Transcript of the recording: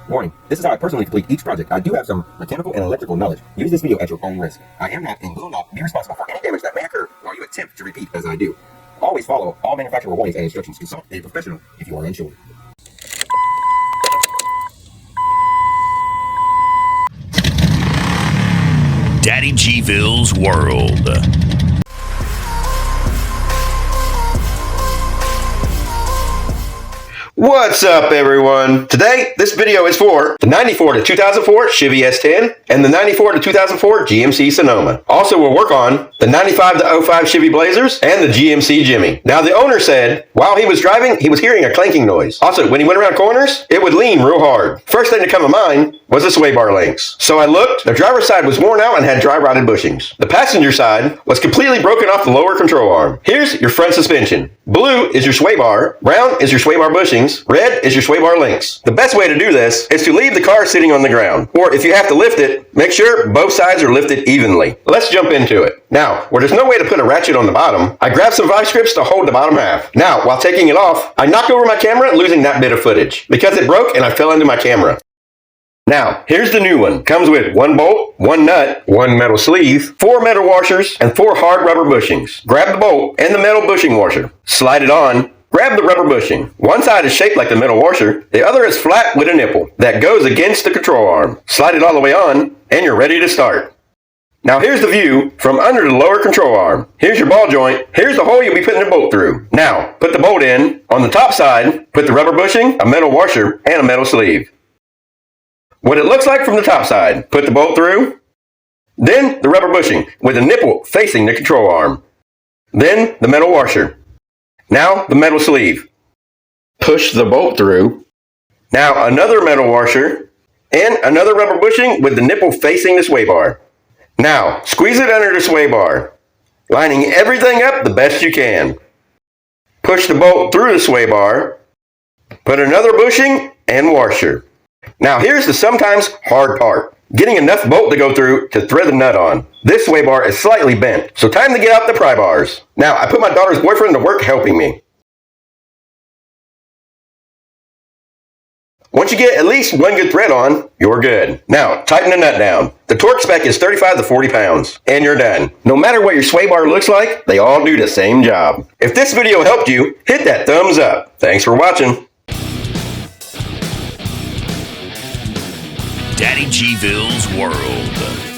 Warning, this is how I personally complete each project. I do have some mechanical and electrical knowledge. Use this video at your own risk. I am not and will not be responsible for any damage that may occur while you attempt to repeat as I do. Always follow all manufacturer warnings and instructions. Consult a professional if you are unsure. DADDYGVILLE'S World. What's up, everyone? Today, this video is for the 94 to 2004 Chevy S10 and the 94 to 2004 GMC Sonoma. Also, we'll work on the 95 to 05 Chevy Blazers and the GMC Jimmy. Now, the owner said while he was driving, he was hearing a clanking noise. Also, when he went around corners, it would lean real hard. First thing to come to mind was the sway bar links. So I looked. The driver's side was worn out and had dry rotted bushings. The passenger side was completely broken off the lower control arm. Here's your front suspension. Blue is your sway bar, brown is your sway bar bushings, red is your sway bar links. The best way to do this is to leave the car sitting on the ground. Or if you have to lift it, make sure both sides are lifted evenly. Let's jump into it. Now, where there's no way to put a ratchet on the bottom, I grabbed some vice grips to hold the bottom half. Now, while taking it off, I knocked over my camera, losing that bit of footage because it broke and I fell into my camera. Now, here's the new one. Comes with one bolt, one nut, one metal sleeve, 4 metal washers, and 4 hard rubber bushings. Grab the bolt and the metal bushing washer. Slide it on. Grab the rubber bushing. One side is shaped like the metal washer. The other is flat with a nipple that goes against the control arm. Slide it all the way on, and you're ready to start. Now here's the view from under the lower control arm. Here's your ball joint. Here's the hole you'll be putting the bolt through. Now, put the bolt in. On the top side, put the rubber bushing, a metal washer, and a metal sleeve. What it looks like from the top side, put the bolt through, then the rubber bushing with a nipple facing the control arm, then the metal washer, now the metal sleeve. Push the bolt through, now another metal washer, and another rubber bushing with the nipple facing the sway bar. Now squeeze it under the sway bar, lining everything up the best you can. Push the bolt through the sway bar, put another bushing and washer. Now here's the sometimes hard part. Getting enough bolt to go through to thread the nut on. This sway bar is slightly bent, so time to get out the pry bars. Now I put my daughter's boyfriend to work helping me. Once you get at least one good thread on, you're good. Now tighten the nut down. The torque spec is 35 to 40 pounds, and you're done. No matter what your sway bar looks like, they all do the same job. If this video helped you, hit that thumbs up. Thanks for watching. DADDYGVILLE'S World.